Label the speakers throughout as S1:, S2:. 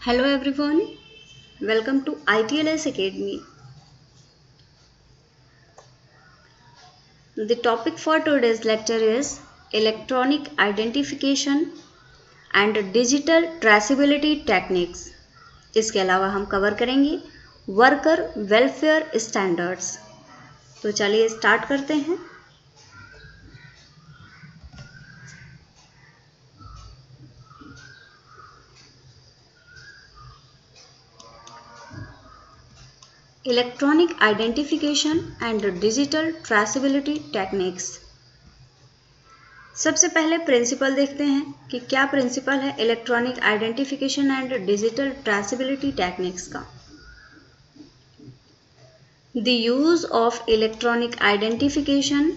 S1: Hello everyone, welcome to ITLS Academy. The topic for today's lecture is Electronic Identification and Digital Traceability Techniques. इसके अलावा हम cover करेंगे worker welfare standards. तो चलिए start करते हैं। Electronic identification and digital traceability techniques. सबसे पहले प्रिंसिपल देखते हैं कि क्या प्रिंसिपल है electronic identification and digital traceability techniques का। The use of electronic identification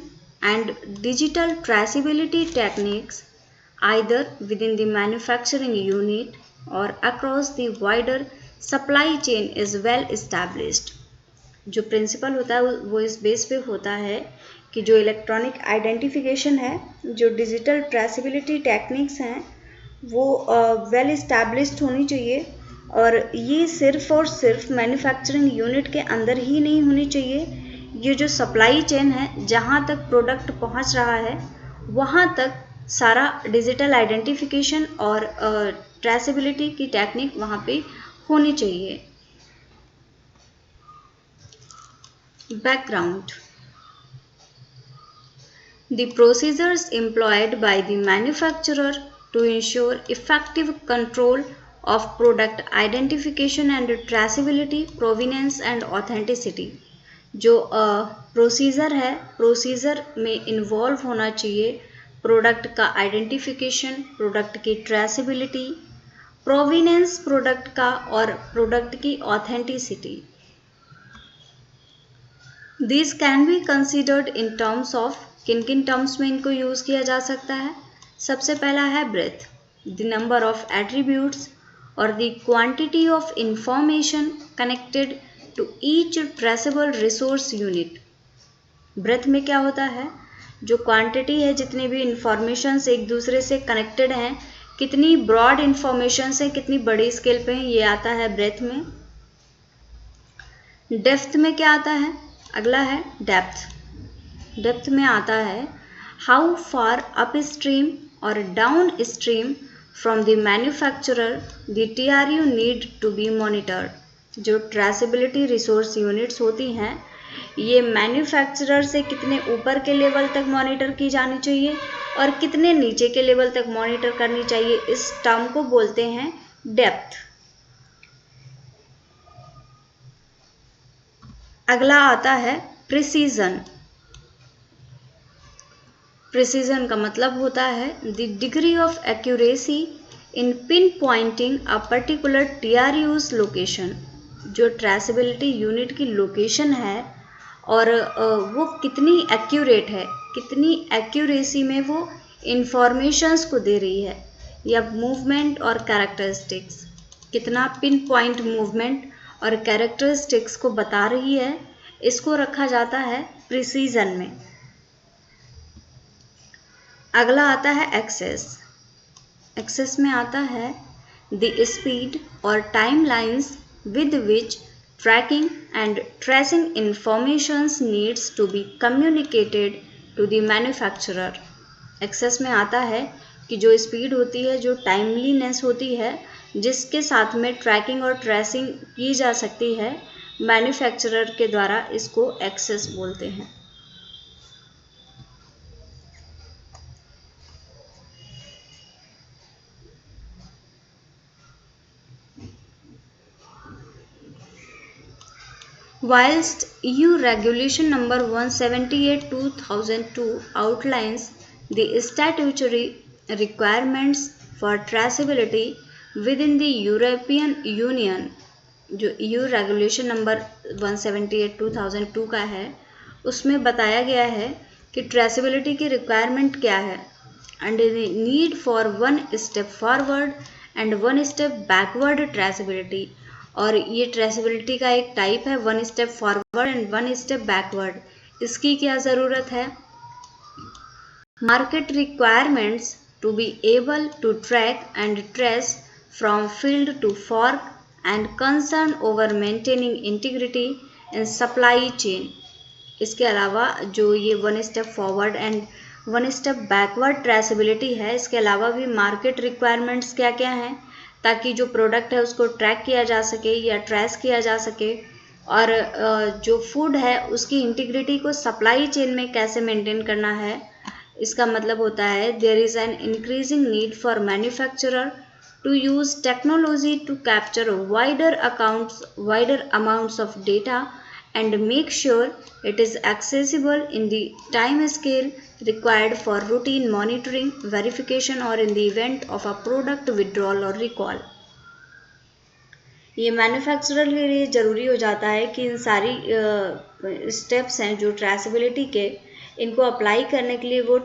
S1: and digital traceability techniques either within the manufacturing unit or across the wider supply chain is well established. जो principal होता है वो इस base पे होता है कि जो इलेक्ट्रॉनिक आइडेंटिफिकेशन है, जो डिजिटल ट्रेसिबिलिटी टेक्निक्स हैं, वो वेल इस्टेब्लिश्ड होनी चाहिए और ये सिर्फ और सिर्फ मैन्युफैक्चरिंग यूनिट के अंदर ही नहीं होनी चाहिए। ये जो सप्लाई चेन है, जहाँ तक प्रोडक्ट पहुँच रहा है, वहाँ तक सारा डिजिटल आइडेंटिफिकेशन और ट्रेसिबिलिटी की टेक्निक वहाँ पे होनी चाहिए। Background. The procedures employed by the manufacturer to ensure effective control of product identification and traceability, provenance and authenticity. जो प्रोसीजर है, प्रोसीजर में इन्वॉल्व होना चाहिए प्रोडक्ट का आइडेंटिफिकेशन, प्रोडक्ट की ट्रेसिबिलिटी, प्रोविनेंस प्रोडक्ट का और प्रोडक्ट की authenticity. This can be considered in terms of, किन किन टर्म्स में इनको यूज़ किया जा सकता है। सबसे पहला है breadth, the number of attributes और the quantity of information connected to each traceable resource unit. Breadth में क्या होता है, जो क्वांटिटी है, जितनी भी इंफॉर्मेशंस एक दूसरे से कनेक्टेड हैं, कितनी ब्रॉड इंफॉर्मेशंस हैं, कितनी बड़ी स्केल पे हैं, ये आता है ब्रेथ में। डेप्थ में क्या आता है, अगला है डेप्थ। डेप्थ में आता है हाउ फार अप स्ट्रीम और downstream from the manufacturer the TRU need to be monitored. जो ट्रेसिबिलिटी रिसोर्स यूनिट्स होती हैं, ये मैन्युफैक्चरर से कितने ऊपर के लेवल तक मॉनिटर की जानी चाहिए और कितने नीचे के लेवल तक मॉनिटर करनी चाहिए, इस टर्म को बोलते हैं डेप्थ। अगला आता है प्रिसीजन। प्रिसीजन का मतलब होता है the degree of accuracy in pinpointing a particular TRU's location. जो ट्रेसिबिलिटी यूनिट की लोकेशन है और वो कितनी एक्यूरेट है, कितनी एक्यूरेसी में वो इंफॉर्मेशंस को दे रही है, या मूवमेंट और कैरेक्टरिस्टिक्स, कितना पिन पॉइंट मूवमेंट और कैरेक्टरिस्टिक्स को बता रही है, इसको रखा जाता है प्रिसीजन में। अगला आता है एक्सेस। एक्सेस में आता है द स्पीड और timelines with which tracking and tracing informations needs to be communicated to the manufacturer. Access में आता है कि जो स्पीड होती है, जो टाइमलीनेस होती है, जिसके साथ में ट्रैकिंग और ट्रेसिंग की जा सकती है मैन्युफैक्चरर के द्वारा, इसको एक्सेस बोलते हैं। Whilst EU Regulation number 178/2002 outlines the statutory requirements for traceability within the European Union, जो EU रेगुलेशन नंबर 178/2002 का है, उसमें बताया गया है कि ट्रेसिबिलिटी की रिक्वायरमेंट क्या है, and the need for one step forward and one step backward traceability. और ये ट्रेसिबिलिटी का एक टाइप है, one step forward and one step backward. इसकी क्या ज़रूरत है, market requirements to be able to track and trace from field to fork and concern over maintaining integrity in supply chain. इसके अलावा जो ये one step forward and one step backward traceability है, इसके अलावा भी मार्केट रिक्वायरमेंट्स क्या क्या हैं ताकि जो प्रोडक्ट है उसको ट्रैक किया जा सके या ट्रेस किया जा सके, और जो फूड है उसकी इंटीग्रिटी को सप्लाई चेन में कैसे मेंटेन करना है। इसका मतलब होता है there is an increasing need for manufacturer to use technology to capture wider amounts of data and make sure it is accessible in the time scale required for routine monitoring, verification or in the event of a product withdrawal or recall. ये manufacturer के लिए ज़रूरी हो जाता है कि इन सारी steps हैं जो ट्रेसेबिलिटी के, इनको अप्लाई करने के लिए वो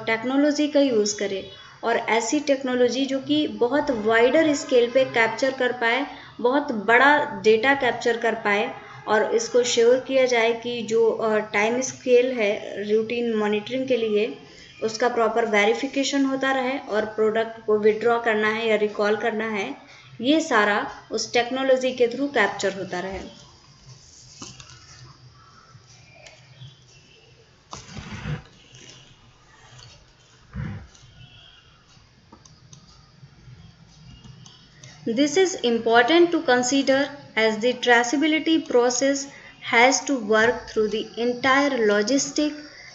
S1: टेक्नोलॉजी का यूज़ करे, और ऐसी टेक्नोलॉजी जो कि बहुत वाइडर स्केल पे कैप्चर कर पाए, बहुत बड़ा डेटा कैप्चर कर पाए, और इसको श्योर किया जाए कि जो टाइम स्केल है रूटीन मॉनिटरिंग के लिए उसका प्रॉपर वेरिफिकेशन होता रहे, और प्रोडक्ट को विड्रॉ करना है या रिकॉल करना है ये सारा उस टेक्नोलॉजी के थ्रू कैप्चर होता रहे। This is important to consider as the traceability process has to work through the entire logistic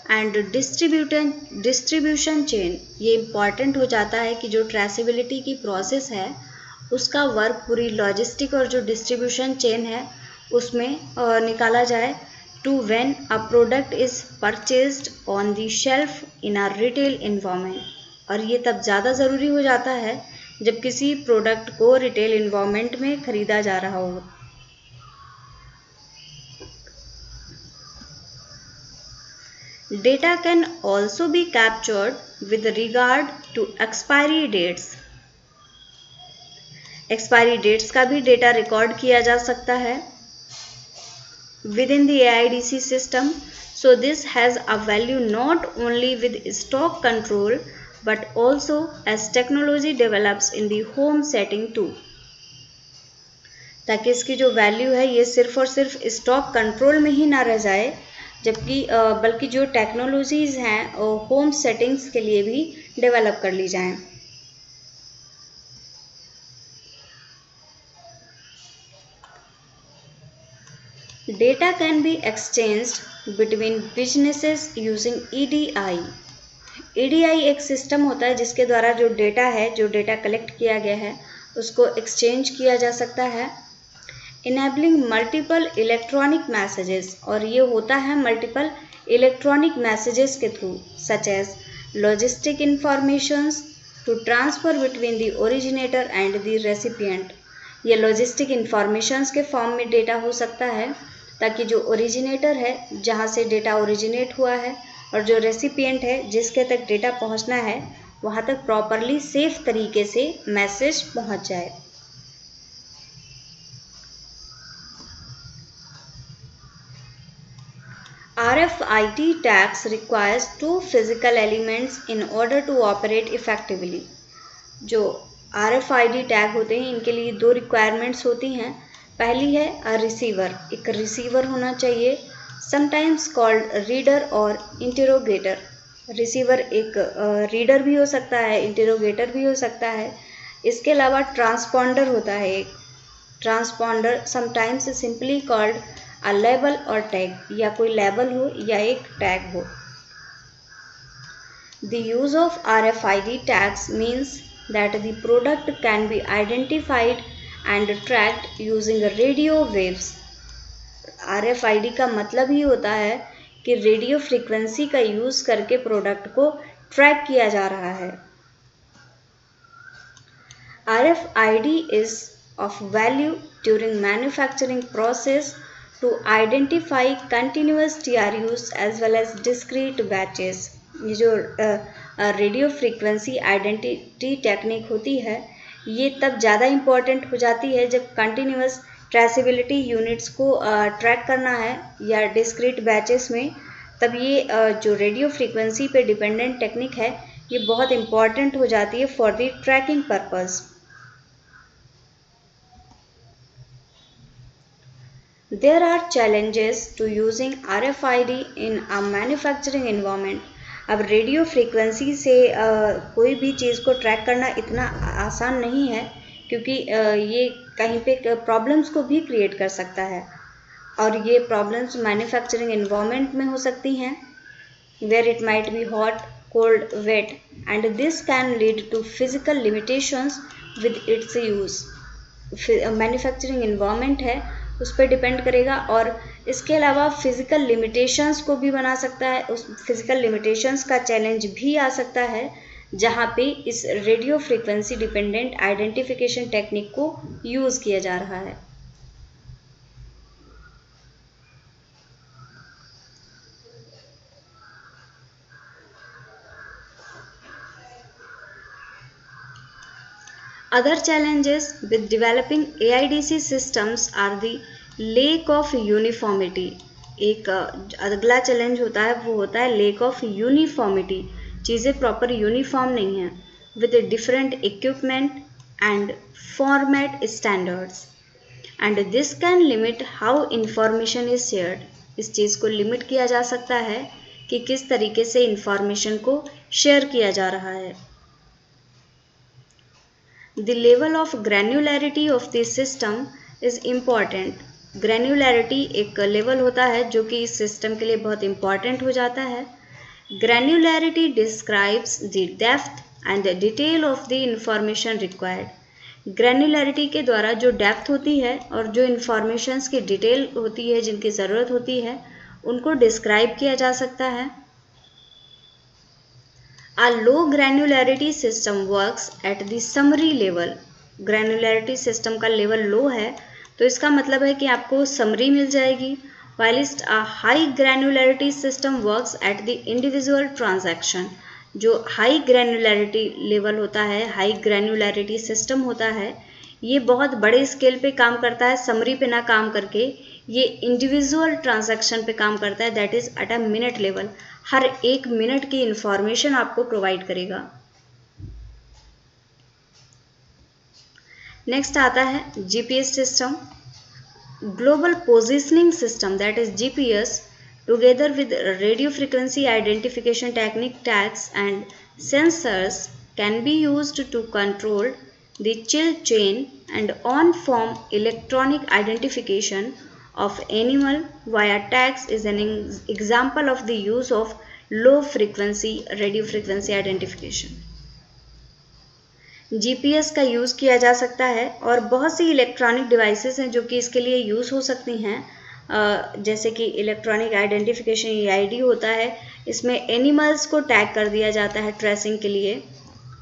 S1: and distribution chain। ये important हो जाता है कि जो traceability की process है उसका वर्क पूरी लॉजिस्टिक और जो डिस्ट्रीब्यूशन चेन है उसमें निकाला जाए, to when a product is purchased on the shelf in a retail environment. और ये तब ज़्यादा ज़रूरी हो जाता है जब किसी प्रोडक्ट को रिटेल इन्वायरमेंट में ख़रीदा जा रहा हो। Data can also be captured with regard to expiry dates. Expiry dates का भी डेटा रिकॉर्ड किया जा सकता है within the AIDC system. So this has a value not only with stock control but also as technology develops in the home setting too. ताकि इसकी जो value है ये सिर्फ और सिर्फ स्टॉक कंट्रोल में ही ना रह जाए, जबकि बल्कि जो टेक्नोलॉजीज़ हैं होम सेटिंग्स के लिए भी डेवलप कर ली जाएं। Data can be exchanged between businesses using EDI। EDI एक सिस्टम होता है जिसके द्वारा जो डेटा है, जो डेटा कलेक्ट किया गया है उसको एक्सचेंज किया जा सकता है। इनेबलिंग मल्टीपल इलेक्ट्रॉनिक मैसेजेस, और ये होता है मल्टीपल इलेक्ट्रॉनिक मैसेजेस के थ्रू, such as logistic informations to transfer between the originator and the recipient. ये लॉजिस्टिक इंफॉर्मेशंस के फॉर्म में डेटा हो सकता है ताकि जो ओरिजिनेटर है जहाँ से डेटा ओरिजिनेट हुआ है और जो रेसिपिएंट है जिसके तक डेटा पहुँचना है वहाँ तक प्रॉपरली सेफ तरीके से मैसेज पहुँच जाए। RFID tags requires two physical elements in order to operate effectively। जो RFID टैग होते हैं इनके लिए दो रिक्वायरमेंट्स होती हैं। पहली है रिसीवर, एक रिसीवर होना चाहिए, समटाइम्स कॉल्ड रीडर और इंटरोगेटर। रिसीवर एक रीडर भी हो सकता है, इंटरोगेटर भी हो सकता है। इसके अलावा ट्रांसपॉन्डर होता है एक। Transponder sometimes simply called a label और टैग, या कोई लेबल हो या एक टैग हो। The use of RFID tags means that the product can be identified and tracked using radio waves। RFID का मतलब ही होता है कि रेडियो फ्रीक्वेंसी का यूज़ करके प्रोडक्ट को ट्रैक किया जा रहा है। RFID is of value during manufacturing process to identify continuous TRUs as well as discrete batches। ये जो रेडियो फ्रीक्वेंसी आइडेंटिटी टेक्निक होती है ये तब ज़्यादा इम्पॉर्टेंट हो जाती है जब कंटिन्यूस ट्रेसिबिलिटी यूनिट्स को ट्रैक करना है या डिस्क्रीट बैचेस में, तब ये जो रेडियो फ्रीक्वेंसी पे डिपेंडेंट टेक्निक है ये बहुत इम्पॉर्टेंट हो जाती है for the tracking purpose. There are challenges to using RFID in a manufacturing environment. अब रेडियो फ्रीक्वेंसी से कोई भी चीज़ को ट्रैक करना इतना आसान नहीं है, क्योंकि ये कहीं पे प्रॉब्लम्स को भी क्रिएट कर सकता है, और ये प्रॉब्लम्स मैन्युफैक्चरिंग एनवायरनमेंट में हो सकती हैं, where it might be hot, cold, wet, and this can lead to physical limitations with its use. Manufacturing environment है उस पर डिपेंड करेगा, और इसके अलावा फिजिकल लिमिटेशंस को भी बना सकता है। उस फिजिकल लिमिटेशंस का चैलेंज भी आ सकता है जहाँ पे इस radio frequency dependent identification technique को यूज़ किया जा रहा है। Other challenges with developing AIDC systems are the lack of uniformity. एक अगला चैलेंज होता है वो होता है लेक ऑफ यूनिफॉर्मिटी। चीज़ें प्रॉपर यूनिफॉर्म नहीं हैं, with different equipment and format standards, and this can limit how information is shared. इस चीज़ को लिमिट किया जा सकता है कि किस तरीके से इंफॉर्मेशन को शेयर किया जा रहा है। The level of granularity of the system is important. Granularity एक लेवल होता है जो कि इस सिस्टम के लिए बहुत important हो जाता है। Granularity describes the depth and the detail of the information required. Granularity के द्वारा जो डेप्थ होती है और जो इंफॉर्मेशंस की डिटेल होती है जिनकी ज़रूरत होती है उनको डिस्क्राइब किया जा सकता है। A low granularity system works at the summary level. Granularity system का लेवल लो है तो इसका मतलब है कि आपको समरी मिल जाएगी, whilst a high granularity system works at the individual transaction. जो हाई ग्रैनुलैरिटी लेवल होता है, हाई ग्रैनुलैरिटी सिस्टम होता है, ये बहुत बड़े स्केल पे काम करता है, समरी पे ना काम करके ये इंडिविजुअल ट्रांजैक्शन पे काम करता है, that is at a minute level. हर एक मिनट की इंफॉर्मेशन आपको प्रोवाइड करेगा। नेक्स्ट आता है GPS system. Global positioning system that is GPS together with radio frequency identification technique tags and sensors can be used to control the chill chain and on-form electronic identification of animal via tags is an example of the use of low frequency radio frequency identification. GPS का use किया जा सकता है और बहुत सी electronic devices हैं जो कि इसके लिए यूज़ हो सकती हैं, जैसे कि इलेक्ट्रॉनिक आइडेंटिफिकेशन ईआईडी होता है, इसमें एनिमल्स को टैग कर दिया जाता है ट्रेसिंग के लिए,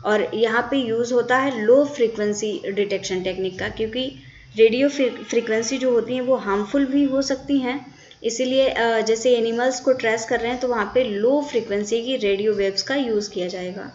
S1: और यहाँ पे यूज़ होता है लो फ्रीक्वेंसी डिटेक्शन टेक्निक का, क्योंकि रेडियो फ्रीक्वेंसी जो होती हैं वो हार्मफुल भी हो सकती हैं, इसीलिए जैसे एनिमल्स को ट्रेस कर रहे हैं तो वहाँ पे लो फ्रीक्वेंसी की रेडियो वेव्स का यूज़ किया जाएगा।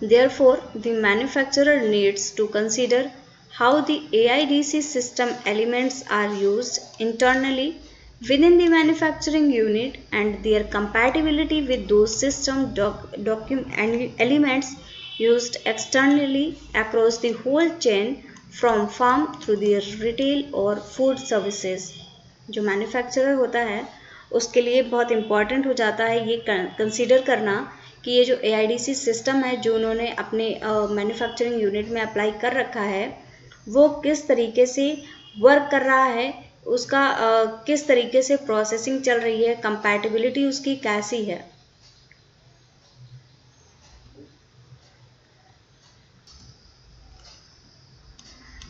S1: Therefore, the manufacturer needs to consider how the AIDC system elements are used internally within the manufacturing unit and their compatibility with those system elements used externally across the whole chain from farm through the retail or food services. जो manufacturer होता है उसके लिए बहुत important हो जाता है ये कंसीडर करना कि ये जो AIDC सिस्टम है जो उन्होंने अपने मैन्युफैक्चरिंग यूनिट में अप्लाई कर रखा है वो किस तरीके से वर्क कर रहा है, उसका किस तरीके से प्रोसेसिंग चल रही है, कंपैटिबिलिटी उसकी कैसी है।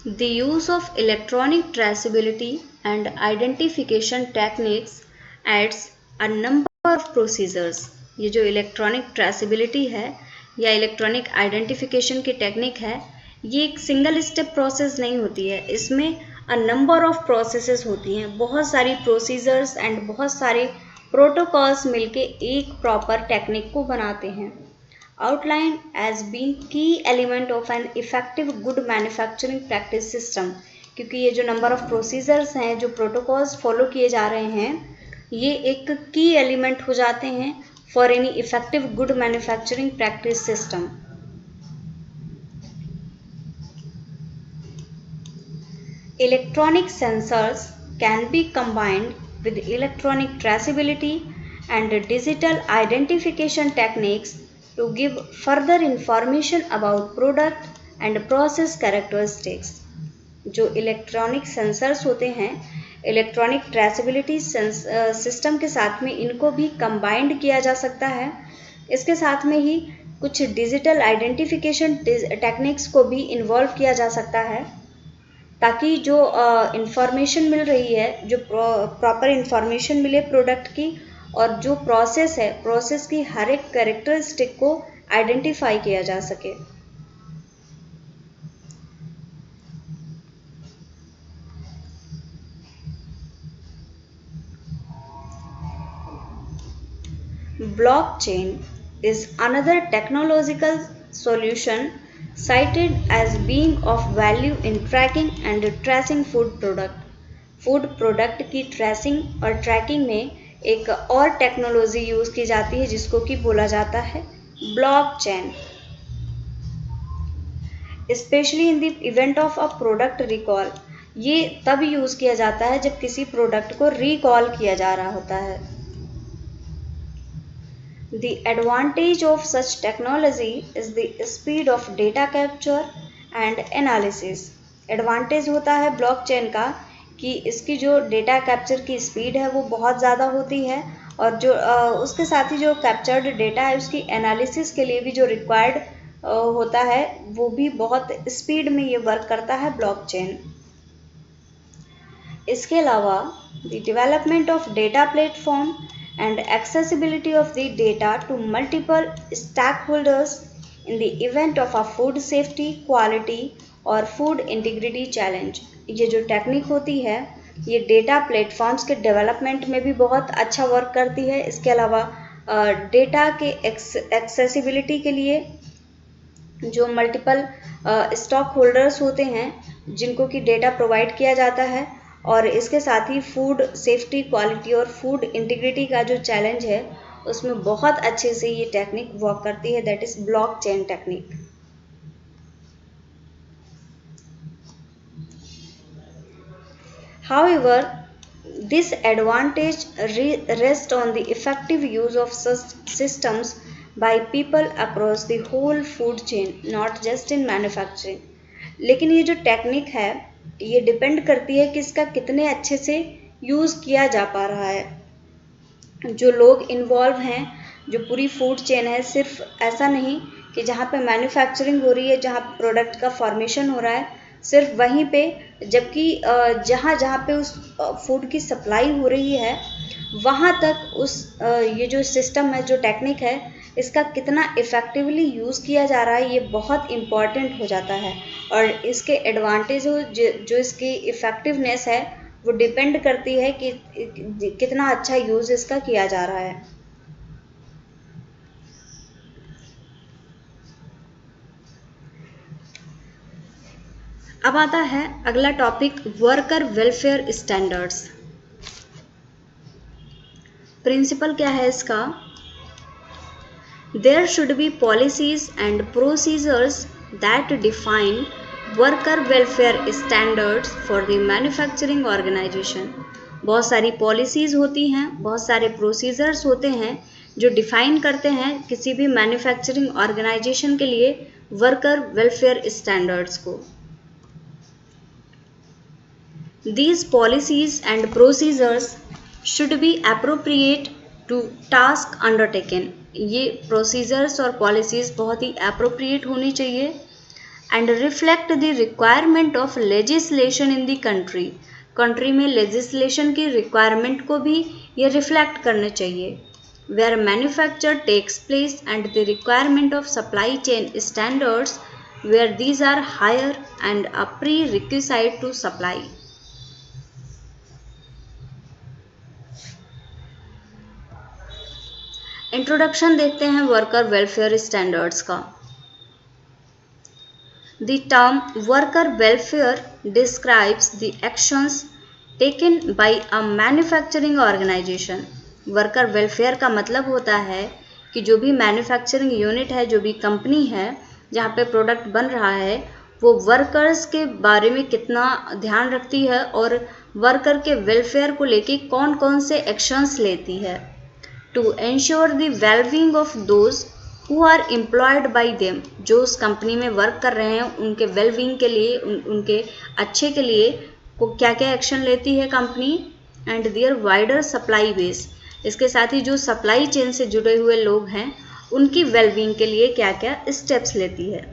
S1: The use of electronic traceability and identification techniques adds a number of procedures. ये जो इलेक्ट्रॉनिक ट्रेसिबिलिटी है या इलेक्ट्रॉनिक आइडेंटिफिकेशन की टेक्निक है ये एक सिंगल स्टेप प्रोसेस नहीं होती है, इसमें अ नंबर ऑफ प्रोसेसेस होती हैं, बहुत सारी प्रोसीजर्स एंड बहुत सारे प्रोटोकॉल्स मिलके एक प्रॉपर टेक्निक को बनाते हैं। आउटलाइन एज बीन की element of an effective good manufacturing practice system, क्योंकि ये जो नंबर ऑफ प्रोसीजर्स हैं, जो प्रोटोकॉल्स फॉलो किए जा रहे हैं, ये एक की एलिमेंट हो जाते हैं for any effective good manufacturing practice system. Electronic sensors can be combined with electronic traceability and digital identification techniques to give further information about product and process characteristics. जो इलेक्ट्रॉनिक सेंसर्स होते हैं, electronic traceability system के साथ में इनको भी combined किया जा सकता है। इसके साथ में ही कुछ डिजिटल आइडेंटिफिकेशन टेक्निक्स को भी इन्वॉल्व किया जा सकता है, ताकि जो इंफॉर्मेशन मिल रही है, जो प्रॉपर इंफॉर्मेशन मिले प्रोडक्ट की, और जो प्रोसेस है, प्रोसेस की हर एक कैरेक्टरिस्टिक को आइडेंटिफाई किया जा सके। Blockchain is another technological solution cited as being of value in tracking and tracing food product. Food product की ट्रेसिंग और ट्रैकिंग में एक और टेक्नोलॉजी यूज की जाती है जिसको कि बोला जाता है blockchain. Specially in the event of a product recall, ये तब यूज किया जाता है जब किसी प्रोडक्ट को रिकॉल किया जा रहा होता है। The advantage of such technology is the speed of data capture and analysis. Advantage होता है ब्लॉकचेन का कि इसकी जो डेटा कैप्चर की स्पीड है वो बहुत ज़्यादा होती है, और जो उसके साथ ही जो कैप्चर्ड डेटा है उसकी एनालिसिस के लिए भी जो रिक्वायर्ड होता है वो भी बहुत स्पीड में ये वर्क करता है ब्लॉकचेन। इसके अलावा the development of data platform and accessibility of the data to multiple stakeholders in the event of a food safety, quality और food integrity challenge। ये जो टेक्निक होती है ये डेटा प्लेटफॉर्म्स के डेवलपमेंट में भी बहुत अच्छा वर्क करती है। इसके अलावा डेटा के एक्सेसिबिलिटी के लिए जो मल्टीपल स्टॉक होल्डर्स होते हैं जिनको कि डेटा प्रोवाइड किया जाता है, और इसके साथ ही फूड सेफ्टी, क्वालिटी और फूड इंटीग्रिटी का जो चैलेंज है उसमें बहुत अच्छे से ये टेक्निक वर्क करती है, that is blockchain technique. However, this advantage rests on the effective use of such systems by people across the whole food chain, not just in manufacturing। लेकिन ये जो टेक्निक है ये डिपेंड करती है कि इसका कितने अच्छे से यूज़ किया जा पा रहा है। जो लोग इन्वॉल्व हैं, जो पूरी फूड चेन है, सिर्फ ऐसा नहीं कि जहाँ पे मैन्युफैक्चरिंग हो रही है, जहाँ प्रोडक्ट का फॉर्मेशन हो रहा है, सिर्फ वहीं पे, जबकि जहाँ जहाँ पे उस फूड की सप्लाई हो रही है वहाँ तक उस ये जो सिस्टम है, जो टेक्निक है, इसका कितना इफ़ेक्टिवली यूज़ किया जा रहा है ये बहुत इम्पॉर्टेंट हो जाता है। और इसके एडवांटेज जो इसकी इफ़ेक्टिवनेस है वो डिपेंड करती है कि कितना अच्छा यूज़ इसका किया जा रहा है। अब आता है अगला topic, worker welfare standards. Principle क्या है इसका? There should be policies and procedures that define worker welfare standards for the manufacturing organization। बहुत सारी पॉलिसीज़ होती हैं, बहुत सारे प्रोसीजर्स होते हैं जो डिफाइन करते हैं किसी भी मैन्युफैक्चरिंग ऑर्गेनाइजेशन के लिए वर्कर वेलफेयर स्टैंडर्ड्स को। These policies and procedures should be appropriate to task undertaken। ये प्रोसीजर्स और पॉलिसीज़ बहुत ही अप्रोप्रिएट होनी चाहिए, and reflect the requirement of legislation in the country. Country में लेजिस्लेशन की रिक्वायरमेंट को भी ये रिफ्लेक्ट करने चाहिए। Where manufacture takes place and the requirement of supply chain standards where these are higher and a prerequisite to supply. Introduction देखते हैं worker welfare standards का। The term worker welfare describes the actions taken by a manufacturing organisation. Worker welfare का मतलब होता है कि जो भी मैन्युफैक्चरिंग यूनिट है, जो भी कंपनी है जहाँ पे प्रोडक्ट बन रहा है, वो वर्कर्स के बारे में कितना ध्यान रखती है और वर्कर के वेलफेयर को लेके कौन कौन से एक्शंस लेती है to ensure the wellbeing of those who are employed by them. जो उस कंपनी में वर्क कर रहे हैं उनके वेलबींग के लिए, उनके अच्छे के लिए को क्या क्या एक्शन लेती है company. And their wider supply base, इसके साथ ही जो सप्लाई चेन से जुड़े हुए लोग हैं उनकी वेलबींग के लिए क्या क्या स्टेप्स लेती है।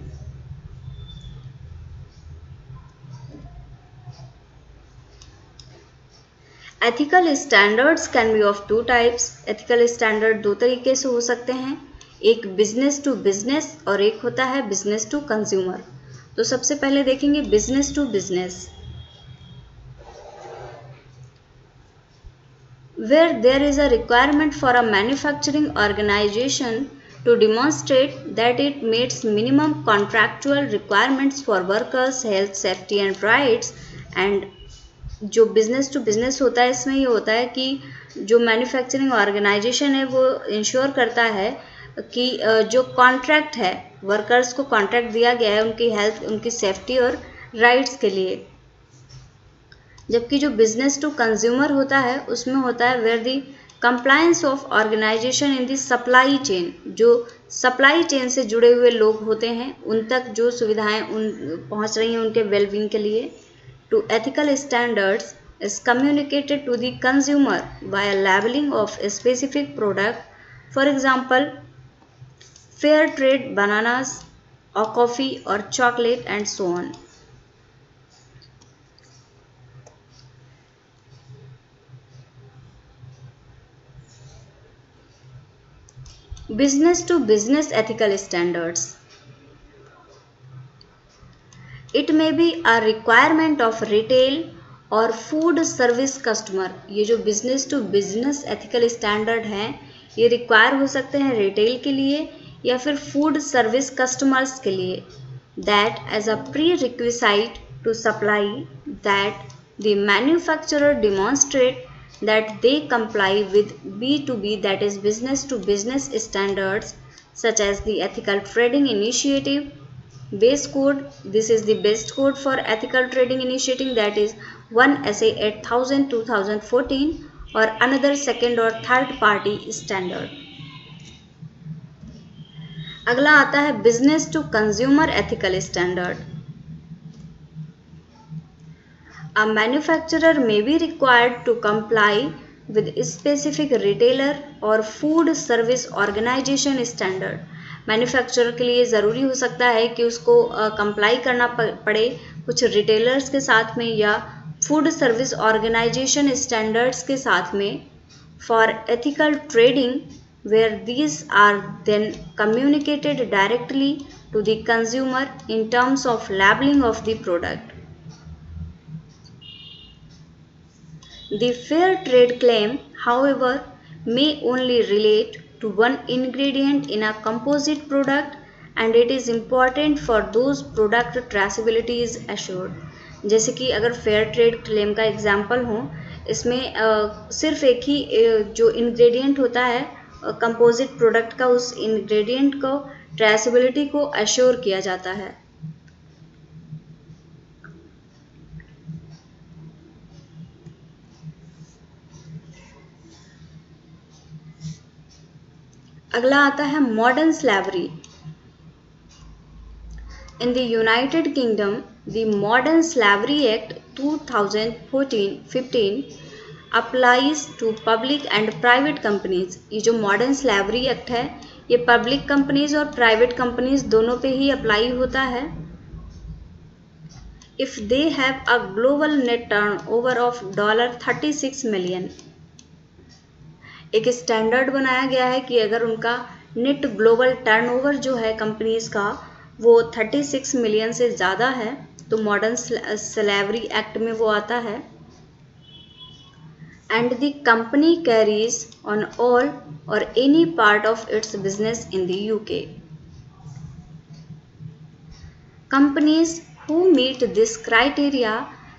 S1: Ethical standards can be of two types. Ethical standard दो तरीके से हो सकते हैं, एक बिजनेस टू बिजनेस और एक होता है बिजनेस टू कंज्यूमर। तो सबसे पहले देखेंगे business to business, where there is a requirement for a manufacturing organization to demonstrate that it meets minimum contractual requirements for workers' health, safety and rights। and जो business to business होता है इसमें ये होता है कि जो मैन्युफैक्चरिंग ऑर्गेनाइजेशन है वो इंश्योर करता है कि जो कॉन्ट्रैक्ट है, वर्कर्स को कॉन्ट्रैक्ट दिया गया है उनकी हेल्थ, उनकी सेफ्टी और राइट्स के लिए। जबकि जो बिजनेस टू कंज्यूमर होता है उसमें होता है where the compliance of organisation in the supply chain. जो सप्लाई चेन से जुड़े हुए लोग होते हैं उन तक जो सुविधाएं पहुंच रही हैं उनके वेलबींग के लिए। To ethical standards is communicated to the consumer via labeling of a specific product, for example, fair trade bananas or coffee or chocolate and so on. Business to business ethical standards. It may be a requirement of retail और food service customer. ये जो business to business ethical standard हैं ये require हो सकते हैं retail के लिए या फिर फूड सर्विस कस्टमर्स के लिए। That as a prerequisite to supply that the manufacturer demonstrate that they comply with B2B, that is business to business standards such as the ethical trading initiative base code. This is the best code for ethical trading initiative, that is 1 SA 8000 2014 or another second or third party standard। अगला आता है business to consumer ethical standard. A manufacturer may be required to comply with specific retailer or food service organization standard। Manufacturer के लिए ज़रूरी हो सकता है कि उसको कंप्लाई करना पड़े कुछ रिटेलर्स के साथ में या फूड सर्विस ऑर्गेनाइजेशन स्टैंडर्ड्स के साथ में for ethical trading, where these are then communicated directly to the consumer in terms of labelling of the product. The fair trade claim, however, may only relate to one ingredient in a composite product and it is important for those product traceability is assured। जैसे कि अगर fair trade claim का example हो, इसमें सिर्फ एक ही जो ingredient होता है कंपोजिट प्रोडक्ट का, उस इंग्रेडिएंट को ट्रेसेबिलिटी को अश्योर किया जाता है। अगला आता है modern slavery. In the United Kingdom the modern slavery act 2014-15 applies to public and private companies. ये जो मॉडर्न स्लैवरी एक्ट है ये पब्लिक कंपनीज और प्राइवेट कंपनीज दोनों पे ही अप्लाई होता है। If they have a global net turnover of $36 million. एक स्टैंडर्ड बनाया गया है कि अगर उनका नेट ग्लोबल टर्नओवर जो है कंपनीज का वो 36 मिलियन से ज़्यादा है तो मॉडर्न स्लैवरी एक्ट में वो आता है। And the company carries on all or any part of its business in the UK. Companies who meet this criteria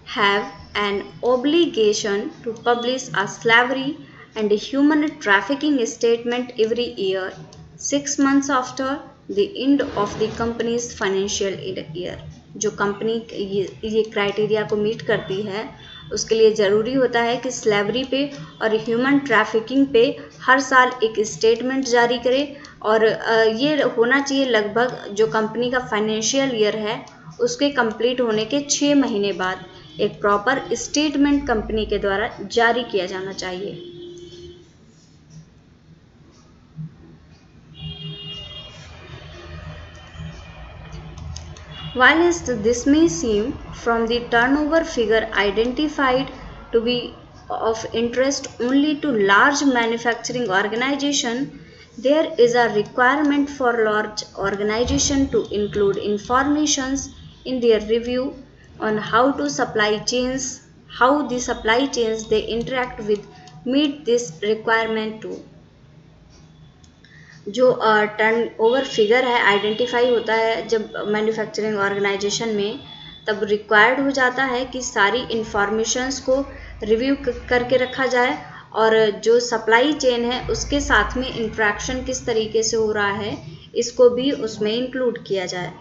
S1: have an obligation to publish a slavery and human trafficking statement every year, 6 months after the end of the company's financial year। जो company ये criteria को meet करती है, उसके लिए ज़रूरी होता है कि स्लेवरी पे और ह्यूमन ट्रैफिकिंग पे हर साल एक स्टेटमेंट जारी करे। और ये होना चाहिए लगभग जो कंपनी का फाइनेंशियल ईयर है उसके कंप्लीट होने के 6 महीने बाद एक प्रॉपर स्टेटमेंट कंपनी के द्वारा जारी किया जाना चाहिए। Whilst this may seem from the turnover figure identified to be of interest only to large manufacturing organization, there is a requirement for large organization to include informations in their review on how the supply chains they interact with meet this requirement too. जो turn over figure है identify होता है जब manufacturing organisation में, तब required हो जाता है कि सारी इंफॉर्मेशंस को रिव्यू करके रखा जाए और जो सप्लाई चेन है उसके साथ में इंट्रैक्शन किस तरीके से हो रहा है इसको भी उसमें इंक्लूड किया जाए।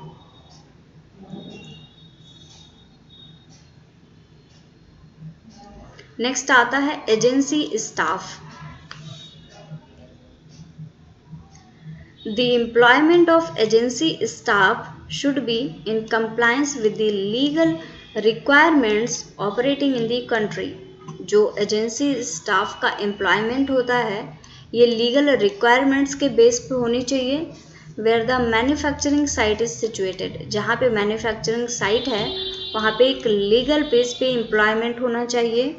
S1: नेक्स्ट आता है agency staff. The employment of agency staff should be in compliance with the legal requirements operating in the country. जो एजेंसी स्टाफ का एम्प्लॉयमेंट होता है ये लीगल रिक्वायरमेंट्स के बेस पे होनी चाहिए। Where the manufacturing site is situated, जहाँ पे मैन्युफैक्चरिंग साइट है वहाँ पे एक लीगल बेस पे एम्प्लॉयमेंट होना चाहिए।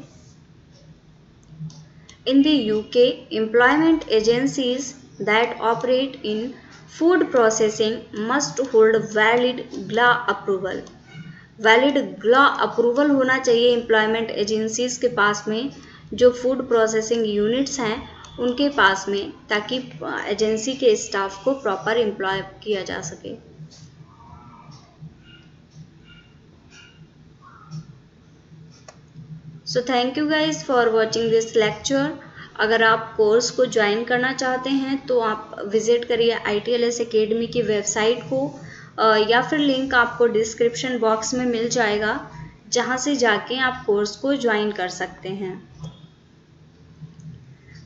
S1: In the UK, employment agencies that operate in food processing must hold valid GLA approval. Valid ग्ला अप्रूवल होना चाहिए एम्प्लॉयमेंट एजेंसीज के पास में, जो फूड प्रोसेसिंग यूनिट्स हैं उनके पास में, ताकि एजेंसी के स्टाफ को प्रॉपर एम्प्लॉय किया जा सके। So thank you guys for watching this lecture. अगर आप कोर्स को ज्वाइन करना चाहते हैं तो आप विजिट करिए ITLS एकेडमी की वेबसाइट को, या फिर लिंक आपको डिस्क्रिप्शन बॉक्स में मिल जाएगा जहां से जाके आप कोर्स को ज्वाइन कर सकते हैं।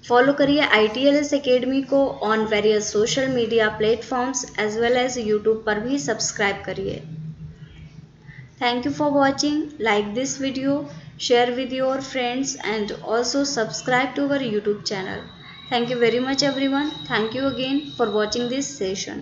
S1: फॉलो करिए ITLS एकेडमी को on various social media platforms as well as YouTube पर भी सब्सक्राइब करिए। Thank you for watching. Like this video, share with your friends and also subscribe to our YouTube channel. Thank you very much everyone. Thank you again for watching this session.